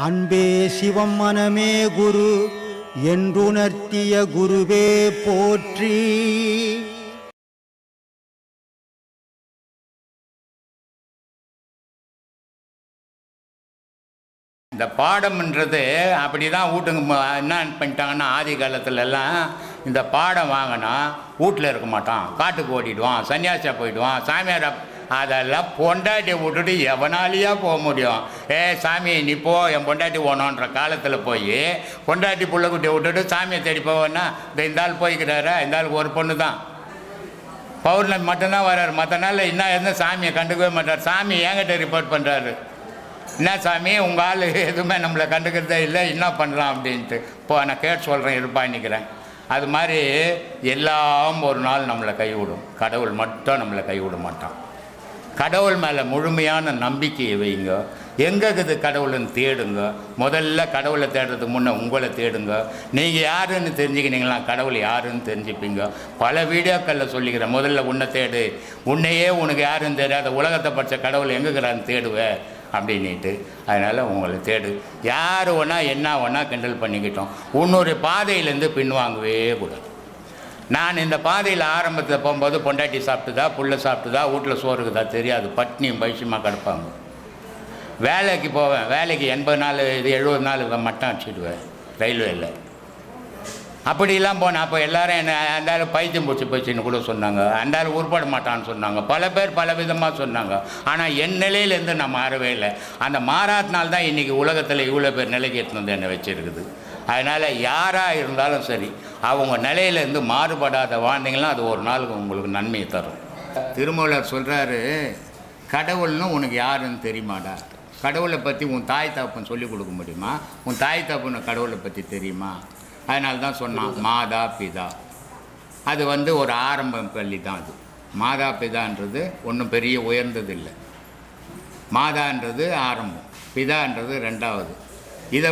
அன்பே சிவம் மனமே குரு என்றுணர்த்திய குருவே போற்றி. இந்த பாடம்ன்றது அப்படி தான் வீட்டுக்கு என்ன பண்ணிட்டாங்கன்னா, ஆதி காலத்துலலாம் இந்த பாடம் வாங்கினா வீட்டில் இருக்க மாட்டான், காட்டுக்கு ஓடிடுவான், சன்னியாசியாக போயிடுவான், சாமியார். அதெல்லாம் பொண்டாட்டி விட்டுட்டு எவனாலேயா போக முடியும்? சாமி நீ போ, என் பொண்டாட்டி போனோன்ற காலத்தில் போய் பொண்டாட்டி பிள்ளைக்குட்டியை விட்டுட்டு சாமியை தேடி போவேன்னா, இந்த ஆள் போய்க்கிறாரா? இந்த ஆளுக்கு ஒரு பொண்ணு தான், பௌர்ணமி மட்டும்தான் வர்றாரு. மற்ற நாள் இன்னும் எந்த சாமியை கண்டுக்கவே மாட்டார். சாமி என்கிட்ட ரிப்போர்ட் பண்ணுறாரு, என்ன சாமி உங்கள் ஆள் எதுவுமே நம்மளை கண்டுக்கிறதே இல்லை, என்ன பண்ணலாம் அப்படின்ட்டு. இப்போ நான் கேட்டு சொல்கிறேன், இருப்பான்னிக்கிறேன். அது மாதிரி எல்லாம் ஒரு நாள் நம்மளை கைவிடும், கடவுள் மட்டும் நம்மளை கைவிட மாட்டான். கடவுள் மேலே முழுமையான நம்பிக்கையை வைங்க. எங்கே இருக்குது கடவுள்னு தேடுங்க. முதல்ல கடவுளை தேடுறதுக்கு முன்னே உங்களை தேடுங்க. நீங்கள் யாருன்னு தெரிஞ்சுக்கினீங்களா கடவுள் யாருன்னு தெரிஞ்சுப்பீங்க. பல வீடியோக்களில் சொல்லிக்கிறேன், முதல்ல உன்னை தேடு, உன்னையே உனக்கு யாருன்னு தெரியாத உலகத்தை படித்த கடவுள் எங்கேக்கிறான்னு தேடுவேன் அப்படின்ட்டு. அதனால் உங்களை தேடு. யார் ஒன்றா என்ன ஒன்றா கிண்டல் பண்ணிக்கிட்டோம், உன்னொரு பாதையிலேருந்து பின்வாங்கவே கூடாது. நான் இந்த பாதையில் ஆரம்பத்தில் போகும்போது பொண்டாட்டி சாப்பிட்டுதா, புள்ள சாப்பிட்டுதா, வீட்டில் சோறுக்குதா தெரியாது, பட்னியும் பைசியமாக கிடப்பாங்க. வேலைக்கு போவேன், வேலைக்கு 80 நாள் 70 நாள் மட்டம் அடிச்சிடுவேன் ரயில்வேயில். அப்படிலாம் போனேன். அப்போ எல்லோரும் என்ன அந்தாலும் பைத்தியம் பிடிச்சி போச்சுன்னு கூட சொன்னாங்க, அந்தாலும் உருப்பட மாட்டான்னு சொன்னாங்க, பல பேர் பல விதமாக சொன்னாங்க. ஆனால் என் நிலையிலேருந்து நான் மாறவே இல்லை. அந்த மாறாத்தினால்தான் தான் இன்றைக்கி உலகத்தில் இவ்வளோ பேர் நிலைக்கு எடுத்துன்னு வந்து என்னை வச்சுருக்குது. அதனால் யாராக இருந்தாலும் சரி, அவங்க நிலையிலேருந்து மாறுபடாத வாழ்ந்தீங்கன்னா அது ஒரு நாளுக்கு உங்களுக்கு நன்மையை தரும். திருமூலர் சொல்கிறாரு, கடவுள்னு உனக்கு யாருன்னு தெரியுமாடா? கடவுளை பற்றி உன் தாய் தகப்பன் சொல்லிக் கொடுக்க முடியுமா? உன் தாய் தகப்பன் கடவுளை பற்றி தெரியுமா? அதனால தான் சொன்னான் மாதா பிதா. அது ஒரு ஆரம்ப பள்ளி தான். அது மாதா பிதான்றது ஒன்றும் பெரிய உயர்ந்தது இல்லை. மாதான்றது ஆரம்பம், பிதான்றது ரெண்டாவது. இதை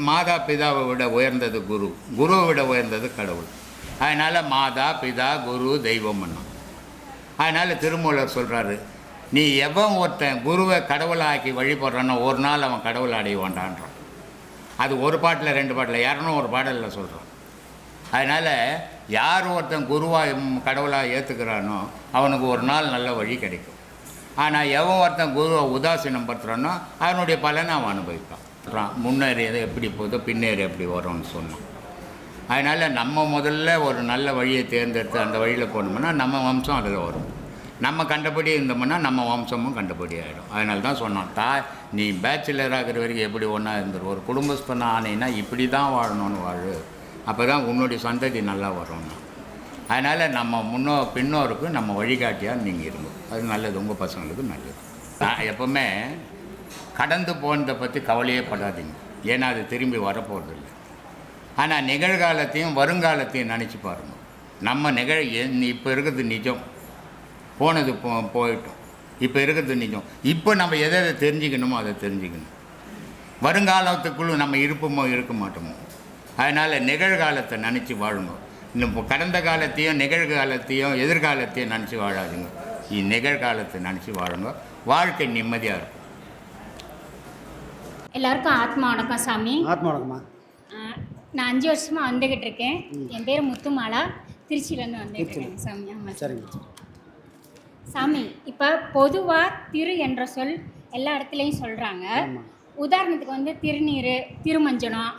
மாதா பிதாவை விட உயர்ந்தது குரு, குருவை விட உயர்ந்தது கடவுள். அதனால் மாதா பிதா குரு தெய்வம்னா. அதனால் திருமூலர் சொல்கிறாரு, நீ எவன் ஒருத்தன் குருவை கடவுளாக்கி வழிபடுறானோ ஒரு நாள் அவன் கடவுளை அடைவான்டான்றான். அது ஒரு பாட்டில் 2 பாட்டில் 201 பாடலில் சொல்கிறான். அதனால் யார் ஒருத்தன் குருவாக கடவுளாக ஏற்றுக்கிறானோ அவனுக்கு ஒரு நாள் நல்ல வழி கிடைக்கும். ஆனால் எவன் ஒருத்தன் குருவை உதாசீனம் படுத்துகிறானோ அவனுடைய பலனை அவன் அனுபவிப்பான். முன்னேறியது எப்படி போதோ பின்னேறி எப்படி வரும்னு சொன்னோம். அதனால் நம்ம முதல்ல ஒரு நல்ல வழியை தேர்ந்தெடுத்து அந்த வழியில் போனோம்னா நம்ம வம்சம் அதில் வரும். நம்ம கண்டபடி இருந்தோம்னா நம்ம வம்சமும் கண்டபடி ஆகிடும். அதனால தான் சொன்னோம், நீ பேச்சுலர் ஆகிற வரைக்கும் எப்படி ஒன்றா இருந்துரு, ஒரு குடும்பஸ்தன ஆனேன்னா இப்படி தான் வாழணும்னு வாழு, அப்போ தான் உன்னுடைய சந்ததி நல்லா வரும்னா. அதனால் நம்ம பின்னோருக்கு நம்ம வழிகாட்டியாக நீங்கள் இருங்க, அது நல்லது, உங்கள் பசங்களுக்கு நல்லது. நான் எப்போவுமே கடந்து போனதை பற்றி கவலையே படாதீங்க, ஏன்னா அது திரும்பி வரப்போகிறதில்லை. ஆனால் நிகழ்காலத்தையும் வருங்காலத்தையும் நினச்சி பாருங்கள். நம்ம இப்போ இருக்கிறது நிஜம், போனது போயிட்டோம், இப்போ இருக்கிறது நிஜம். இப்போ நம்ம எதை தெரிஞ்சுக்கணுமோ அதை தெரிஞ்சுக்கணும். வருங்காலத்துக்குள்ளே நம்ம இருப்போமோ இருக்க மாட்டோமோ. அதனால் நிகழ்காலத்தை நினச்சி வாழுங்க. இன்னும் கடந்த காலத்தையும் நிகழ்காலத்தையும் எதிர்காலத்தையும் நினச்சி வாழாதுங்க, நிகழ்காலத்தை நினச்சி வாழுங்க. வாழ்க்கை நிம்மதியாக இருக்கும். எல்லாருக்கும் ஆத்மா வணக்கம் சாமி. ஆத்மா வணக்கம்மா. நான் 5 வருஷமாக வந்துக்கிட்டு இருக்கேன். என் பேர் முத்துமாலா, திருச்சியிலேருந்து வந்துட்டு இருக்கேன் சாமி. ஆமாம் சரிங்க சாமி. இப்போ பொதுவாக திரு என்ற சொல் எல்லா இடத்துலையும் சொல்கிறாங்க. உதாரணத்துக்கு திருநீர், திருமஞ்சனம்,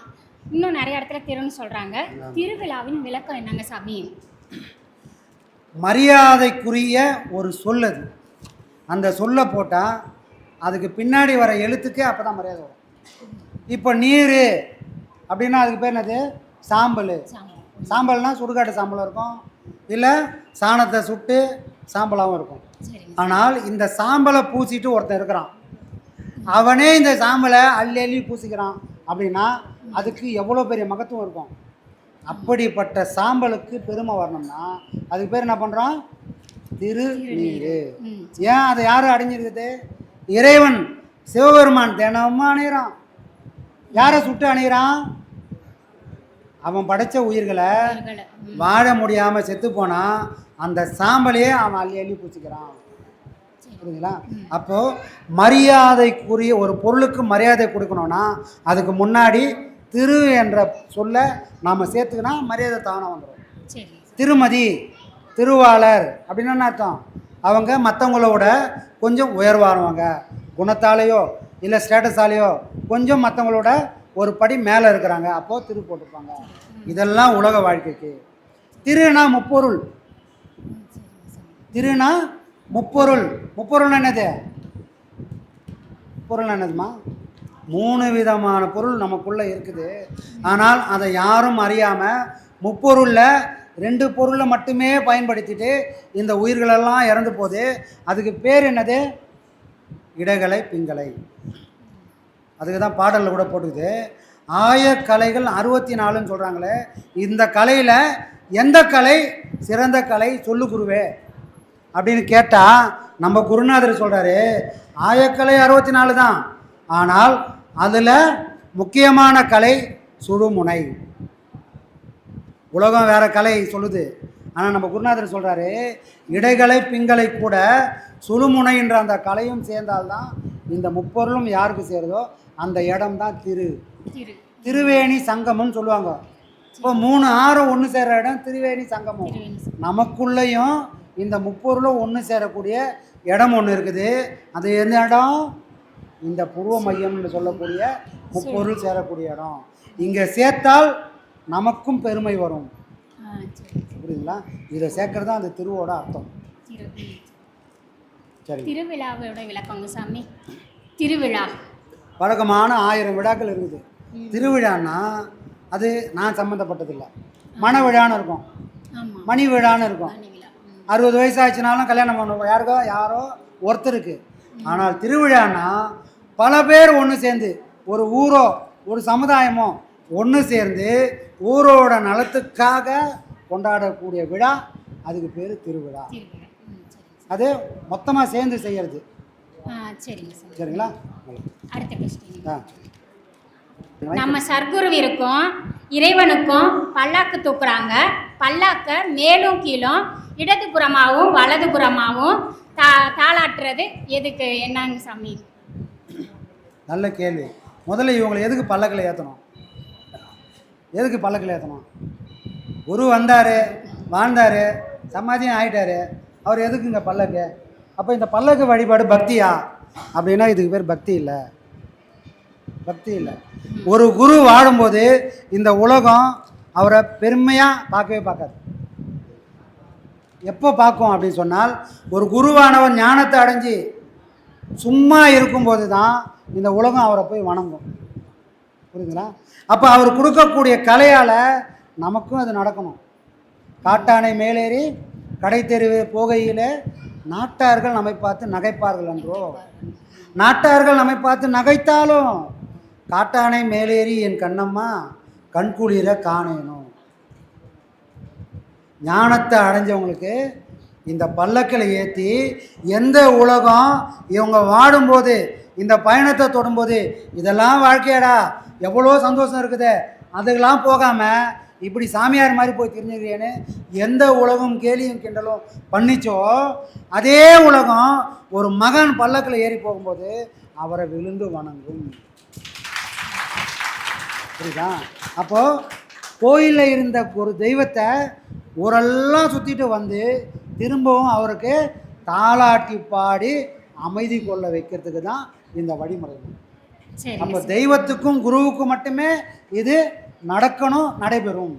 இன்னும் நிறைய இடத்துல திருன்னு சொல்கிறாங்க. திருவிழாவின் விளக்கம் என்னங்க சாமி? மரியாதைக்குரிய ஒரு சொல் அது. அந்த சொல்லை போட்டால் அதுக்கு பின்னாடி வர எழுத்துக்கே அப்போ தான் மரியாதை வரும். இப்போ நீர் அப்படின்னா அதுக்கு பேர் என்னது? சாம்பல். சாம்பல்னால் சுடுகாட்டு சாம்பலும் இருக்கும், இல்லை சாணத்தை சுட்டு சாம்பலாகவும் இருக்கும். ஆனால் இந்த சாம்பலை பூசிட்டு ஒருத்தன் இருக்கிறான், அவனே இந்த சாம்பலை அள்ளி அள்ளி பூசிக்கிறான் அப்படின்னா அதுக்கு எவ்வளோ பெரிய மகத்துவம் இருக்கும். அப்படிப்பட்ட சாம்பலுக்கு பெருமை வரணும்னா அதுக்கு பேர் என்ன பண்ணுறான்? திருநீர். ஏன் அதை யாரும் அடைஞ்சிருக்குது? இறைவன் சிவபெருமான் தினமும் அணைகிறான். யாரை சுட்டு அணைகிறான்? அவன் படைத்த உயிர்களை வாழ முடியாமல் செத்து போனால் அந்த சாம்பலையே அவன் அள்ளி அள்ளி பூச்சிக்கிறான். புரியுதுங்களா? அப்போது மரியாதைக்குரிய ஒரு பொருளுக்கு மரியாதை கொடுக்கணும்னா அதுக்கு முன்னாடி திரு என்ற சொல்ல நாம் சேர்த்துக்கினா மரியாதை தானே வந்துடும். சரி. திருமதி, திருவாளர் அப்படின்னா என்ன அர்த்தம்? அவங்க மற்றவங்களோட கொஞ்சம் உயர்வானவங்க, குணத்தாலேயோ இல்லை ஸ்டேட்டஸாலேயோ கொஞ்சம் மற்றவங்களோட ஒரு படி மேலே இருக்கிறாங்க, அப்போது திரு போட்டுப்பாங்க. இதெல்லாம் உலக வாழ்க்கைக்கு. திருனா முப்பொருள். திருனா முப்பொருள். முப்பொருள் என்னது? பொருள் என்னதுமா? 3 விதமான பொருள் நமக்குள்ளே இருக்குது. ஆனால் அதை யாரும் அறியாமல் முப்பொருளில் 2 பொருளை மட்டுமே பயன்படுத்திட்டு இந்த உயிர்களெல்லாம் இறந்து போகுது. அதுக்கு பேர் என்னது? இடகலை பிங்கலை. அதுக்கு தான் பாடலில் கூட போட்டுக்குது, ஆயக்கலைகள் 64ன்னு சொல்கிறாங்களே. இந்த கலையில் எந்த கலை சிறந்த கலை சொல்லு குருவே அப்படின்னு கேட்டால் நம்ம குருநாதர் சொல்கிறாரு, ஆயக்கலை 64 தான், ஆனால் அதில் முக்கியமான கலை சுழுமுனை. உலகம் வேறு கலை சொல்லுது, ஆனால் நம்ம குருநாதர் சொல்கிறாரு இடைகலை பிங்களை கூட சுழுமுனைன்ற அந்த கலையும் சேர்ந்தால்தான் இந்த முப்பொருளும் யாருக்கு சேருதோ அந்த இடம் தான் திருவேணி சங்கமம்னு சொல்லுவாங்க. இப்போ 3 ஆறும் ஒன்று சேர்கிற இடம் திருவேணி சங்கமம். நமக்குள்ளேயும் இந்த முப்பொருளும் ஒன்று சேரக்கூடிய இடம் ஒன்று இருக்குது. அது எந்த இடம்? இந்த பூர்வ மையம்னு சொல்லக்கூடிய முப்பொருள் சேரக்கூடிய இடம். இங்கே சேர்த்தால் நமக்கும் பெருமை வரும். புரியுதுங்களா? இதை சேர்க்கறது தான் அந்த திருவோட அர்த்தம். சரி. திருவிழாவோட விளக்கங்க சாமி. திருவிழா வழக்கமான 1000 விழாக்கள் இருக்குது. திருவிழான்னா அது நான் சம்மந்தப்பட்டதில்லை. மண விழான்னு இருக்கும், மணி விழான்னு இருக்கும். 60 வயசு ஆச்சுனாலும் கல்யாணம் பண்ணுவோம் யாரோ ஒருத்தருக்கு. ஆனால் திருவிழான்னா பல பேர் ஒன்று சேர்ந்து, ஒரு ஊரோ ஒரு சமுதாயமோ ஒன்று சேர்ந்து ஊரோட நலத்துக்காக கொண்டாடக்கூடிய விழா, அதுக்கு பேர் திருவிழா. அது மொத்தமாக சேர்ந்து செய்கிறது. சரிங்களா? அடுத்த கொஸ்டின். நம்ம சர்க்குருவிற்கும் இறைவனுக்கும் பல்லாக்கு தூக்குறாங்க. பல்லாக்க மேலும் கீழும் இடதுபுறமாகவும் வலதுபுறமாகவும் தாளாட்டுறது எதுக்கு? என்னங்க சாமி? நல்ல கேள்வி. முதல்ல இவங்களை எதுக்கு பல்லக்கில் ஏற்றணும்? எதுக்கு பல்லக்கில் ஏற்றணும்? குரு வந்தார், வாழ்ந்தார், சமாதியம் ஆகிட்டார், அவர் எதுக்குங்க பல்லக்கு? அப்போ இந்த பல்லக்கு வழிபாடு பக்தியா அப்படின்னா இதுக்கு பேர் பக்தி இல்லை. பக்தி இல்லை. ஒரு குரு வாழும்போது இந்த உலகம் அவரை பெருமையாக பார்க்கவே பார்க்காது. எப்போ பார்க்கும் அப்படின்னு சொன்னால், ஒரு குருவானவர் ஞானத்தை அடைஞ்சி சும்மா இருக்கும்போது தான் இந்த உலகம் அவரை போய் வணங்கும். புரியுதுங்களா? அப்போ அவர் கொடுக்கக்கூடிய கலையால் நமக்கும் அது நடக்கணும். காட்டானை மேலேறி கடை தெருவு போகையில் நாட்டார்கள் நம்மை பார்த்து நகைப்பார்கள் என்றோ. நாட்டார்கள் நம்மை பார்த்து நகைத்தாலும் காட்டானை மேலேறி என் கண்ணம்மா கண்குளிர காணேனும். ஞானத்தை அடைஞ்சவங்களுக்கு இந்த பல்லக்கில் ஏற்றி எந்த உலகம் இவங்க வாடும்போது, இந்த பயணத்தை தொடும்போது இதெல்லாம் வாழ்க்கையாடா எவ்வளோ சந்தோஷம் இருக்குது, அதுக்கெல்லாம் போகாமல் இப்படி சாமியார் மாதிரி போய் தெரிஞ்சுக்கிறேன்னு எந்த உலகம் கேலியும் கிண்டலும் பண்ணிச்சோ, அதே உலகம் ஒரு மகன் பல்லக்கில் ஏறி போகும்போது அவரை விழுந்து வணங்கும். புரியுதா? அப்போது கோயிலில் இருந்த ஒரு தெய்வத்தை ஊரெல்லாம் சுற்றிட்டு வந்து திரும்பவும் அவருக்கு தாளாட்டி பாடி அமைதி கொள்ள வைக்கிறதுக்கு தான் இந்த வழிமுறை. அப்போ தெய்வத்துக்கும் குருவுக்கும் மட்டுமே இது நடக்கணும், நடைபெறும்.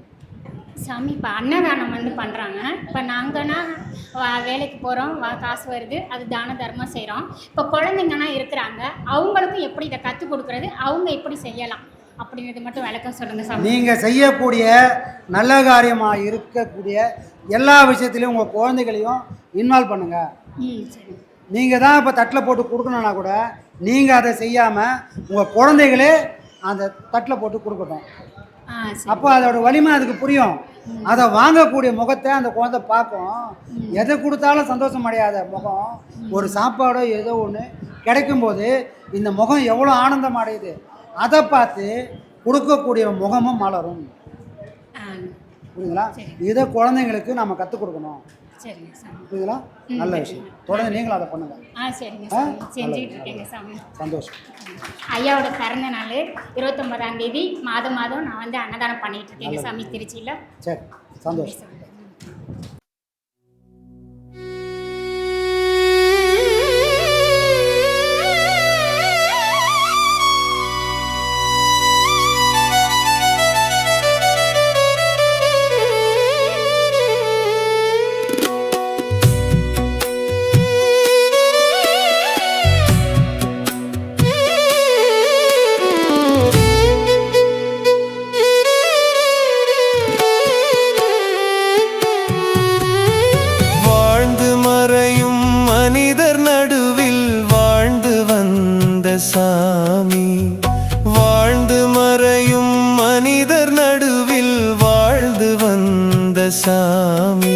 சாமி, இப்போ அன்னதானம் பண்ணுறாங்க. இப்போ நாங்கன்னா வேலைக்கு போகிறோம், காசு வருது, அது தான தர்மம் செய்கிறோம். இப்போ குழந்தைங்கன்னா இருக்கிறாங்க, அவங்களுக்கும் எப்படி இதை கற்றுக் கொடுக்குறது, அவங்க எப்படி செய்யலாம் அப்படிங்கிறது மட்டும் விளக்கம் சொல்லுங்கள் சாமி. நீங்கள் செய்யக்கூடிய நல்ல காரியமாக இருக்கக்கூடிய எல்லா விஷயத்துலையும் உங்கள் குழந்தைகளையும் இன்வால்வ் பண்ணுங்கள். நீங்கள் தான் இப்போ தட்டில் போட்டு கொடுக்கணுன்னா கூட நீங்கள் அதை செய்யாமல் உங்கள் குழந்தைகளே அந்த தட்டில் போட்டு கொடுக்கட்டும். அப்போ அதோட வலிமை அதுக்கு புரியும். அதை வாங்கக்கூடிய முகத்தை அந்த குழந்தை பார்க்கும். எதை கொடுத்தாலும் சந்தோஷம் அடையாத முகம் ஒரு சாப்பாடோ ஏதோ ஒன்று கிடைக்கும்போது இந்த முகம் எவ்வளோ ஆனந்தம் அடையுது, அதை பார்த்து கொடுக்கக்கூடிய முகமும் மலரும். புரியுதுங்களா? இதை குழந்தைங்களுக்கு நம்ம கற்றுக் கொடுக்கணும். சரிங்க சாமி. புரியுதுங்களா? நல்ல விஷயம். தொடர்ந்து நீங்களும் அதை பண்ணுங்க. சரிங்க சாமி, செஞ்சுக்கிட்டு இருக்கேங்க சாமி. சந்தோஷம். ஐயாவோட பிறந்த நாள் 29ஆம் தேதி மாதம் நான் வந்து அன்னதானம் பண்ணிட்டு இருக்கேங்க சாமி திருச்சியில். சரி, சந்தோஷம். சாமி வாழ்ந்து மறையும் மனிதர் நடுவில் வாழ்ந்து வந்த சாமி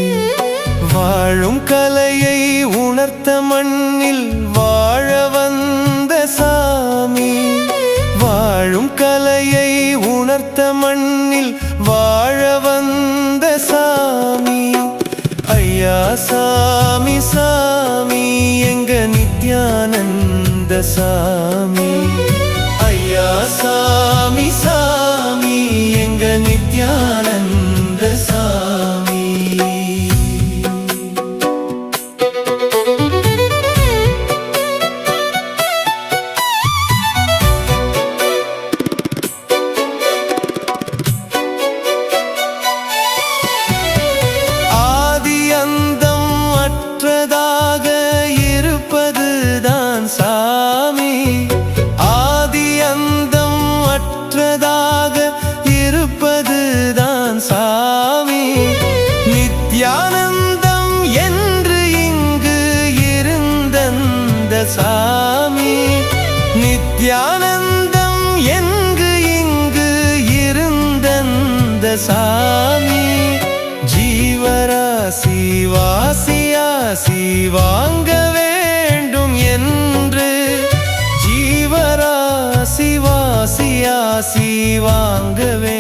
வாழும் கலையை உணர்த்த மண்ணில் வாழ வந்த சாமி வாழும் கலையை உணர்த்த மண்ணில் வாழ வந்த சாமி ஐயா சாமி சாமி எங்க நித்யானந்த சாமி ஐயா சாமி சாமி எங்க நித்யானந்த சாமி ஆதி அந்தம் அற்றதாக இருப்பதுதான் சாமி ஆதி அந்தம் அற்றதாக இருப்பதுதான் சாமி நித்யானந்தம் என்று இங்கு இருந்தந்த சாமி நித்யானந்தம் என்று இங்கு இருந்தந்த சாமி ஜீவராசி வாசியாசி வாங்க வேண்டும் என்று ஜீவராசி வாசியாசி வாங்க வேண்டும்